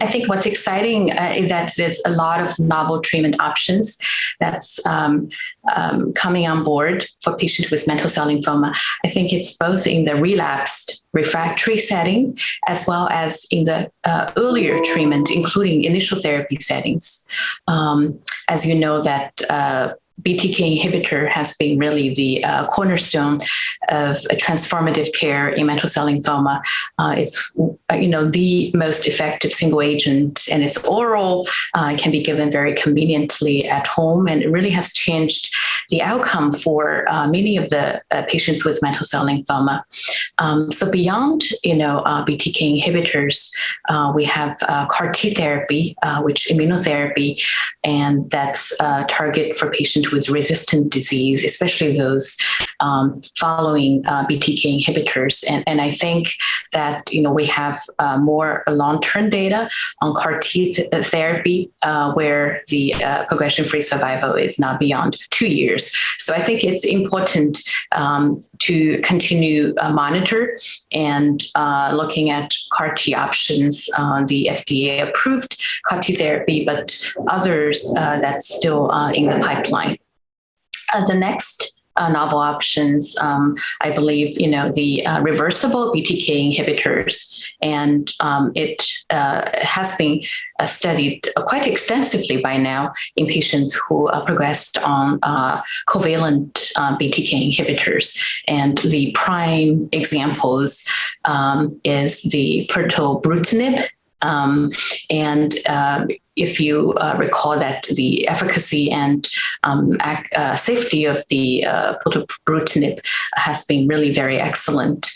I think what's exciting is that there's a lot of novel treatment options that's coming on board for patients with mantle cell lymphoma. I think it's both in the relapsed refractory setting as well as in the earlier treatment, including initial therapy settings. As you know, that BTK inhibitor has been really the cornerstone of a transformative care in mantle cell lymphoma. It's the most effective single agent, and it's oral, can be given very conveniently at home, and it really has changed the outcome for many of the patients with mantle cell lymphoma. So beyond BTK inhibitors, we have CAR T therapy, which immunotherapy, and that's a target for patients with resistant disease, especially those following BTK inhibitors. And I think that we have more long-term data on CAR T therapy, where the progression-free survival is not beyond 2 years. So I think it's important to continue monitor and looking at CAR T options, the FDA-approved CAR T therapy, but others that's still in the pipeline. The next novel options, I believe, the reversible BTK inhibitors, and it has been studied quite extensively by now in patients who progressed on covalent BTK inhibitors. And the prime examples is the Pirtobrutinib. If you recall that the efficacy and safety of the Pirtobrutinib has been really very excellent.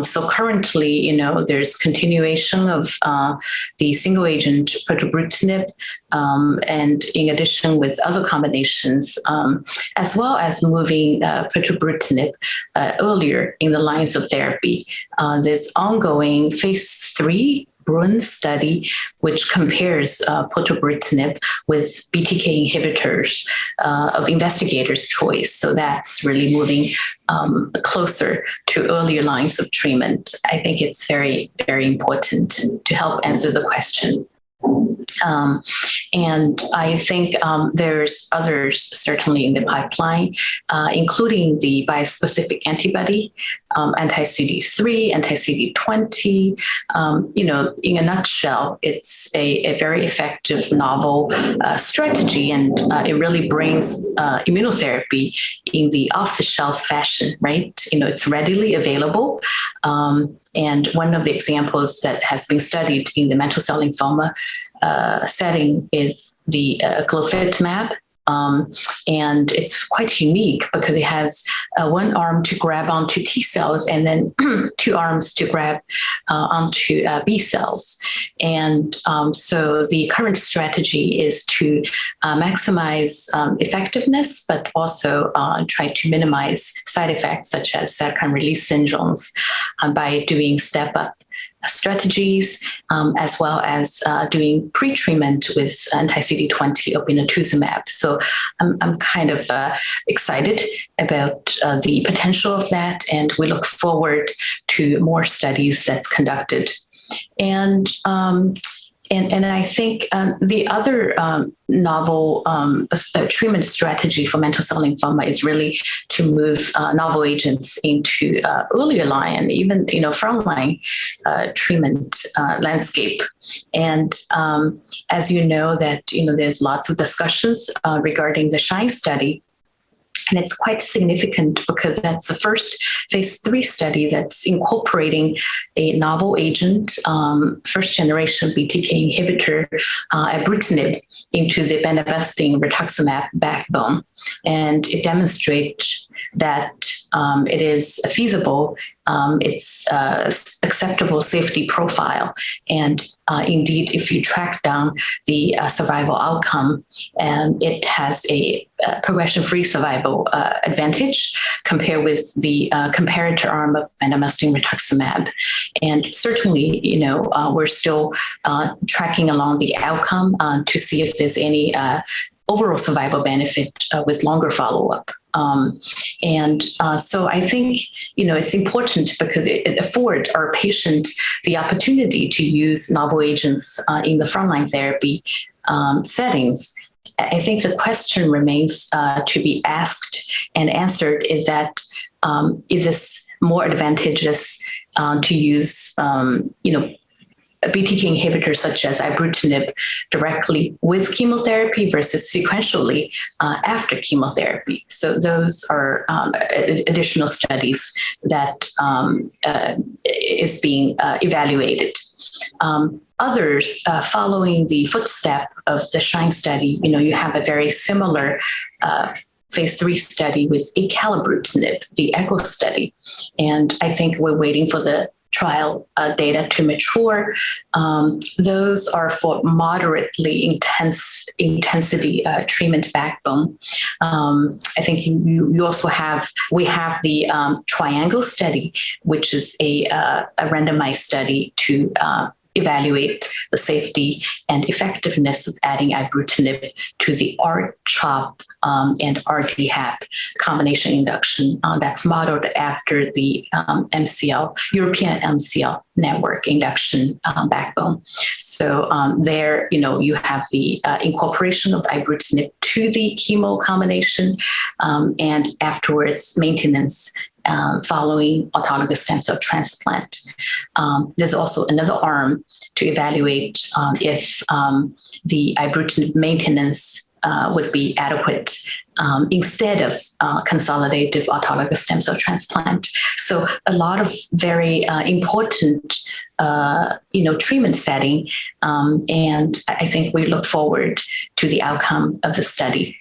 So currently, there's continuation of the single agent Pirtobrutinib, and in addition with other combinations, as well as moving Pirtobrutinib earlier in the lines of therapy. There's ongoing phase 3 Bruin study, which compares Pirtobrutinib with BTK inhibitors of investigators' choice. So that's really moving closer to earlier lines of treatment. I think it's very, very important to help answer the question. And I think there's others certainly in the pipeline, including the bispecific antibody, anti-CD3, anti-CD20. In a nutshell, it's a very effective novel strategy, and it really brings immunotherapy in the off-the-shelf fashion, right? It's readily available. And one of the examples that has been studied in the mantle cell lymphoma setting is the glofitamab. And it's quite unique because it has one arm to grab onto T cells and then 2 arms to grab onto B cells. And so the current strategy is to maximize effectiveness, but also try to minimize side effects such as cytokine release syndromes by doing step-up strategies, as well as doing pre-treatment with anti-CD20 obinutuzumab. So I'm kind of excited about the potential of that, and we look forward to more studies that's conducted. And I think the other novel treatment strategy for mantle cell lymphoma is really to move novel agents into earlier line and even frontline treatment landscape. And as you know that there's lots of discussions regarding the SHINE study. And it's quite significant because that's the first phase 3 study that's incorporating a novel agent, first generation BTK inhibitor, ibrutinib, into the bendamustine rituximab backbone. And it demonstrates that it is feasible, it's acceptable safety profile. And indeed, if you track down the survival outcome, it has a progression-free survival advantage compared with the comparator arm of bendamustine rituximab. And certainly, we're still tracking along the outcome to see if there's any overall survival benefit with longer follow-up. So I think, it's important because it affords our patient the opportunity to use novel agents in the frontline therapy settings. I think the question remains to be asked and answered is that, is this more advantageous to use, a BTK inhibitor such as ibrutinib directly with chemotherapy versus sequentially after chemotherapy. So those are additional studies that is being evaluated. Others, following the footstep of the SHINE study, you have a very similar phase 3 study with acalabrutinib, the ECHO study. And I think we're waiting for the trial data to mature. Those are for moderately intensity treatment backbone. I think you also we have the triangle study, which is a randomized study to evaluate the safety and effectiveness of adding ibrutinib to the R-CHOP and RDHAP combination induction that's modeled after the MCL, European MCL network induction backbone. So there, you have the incorporation of ibrutinib to the chemo combination and afterwards maintenance following autologous stem cell transplant. There's also another arm to evaluate if the ibrutinib maintenance would be adequate instead of consolidative autologous stem cell transplant. So a lot of very important, treatment setting, and I think we look forward to the outcome of the study.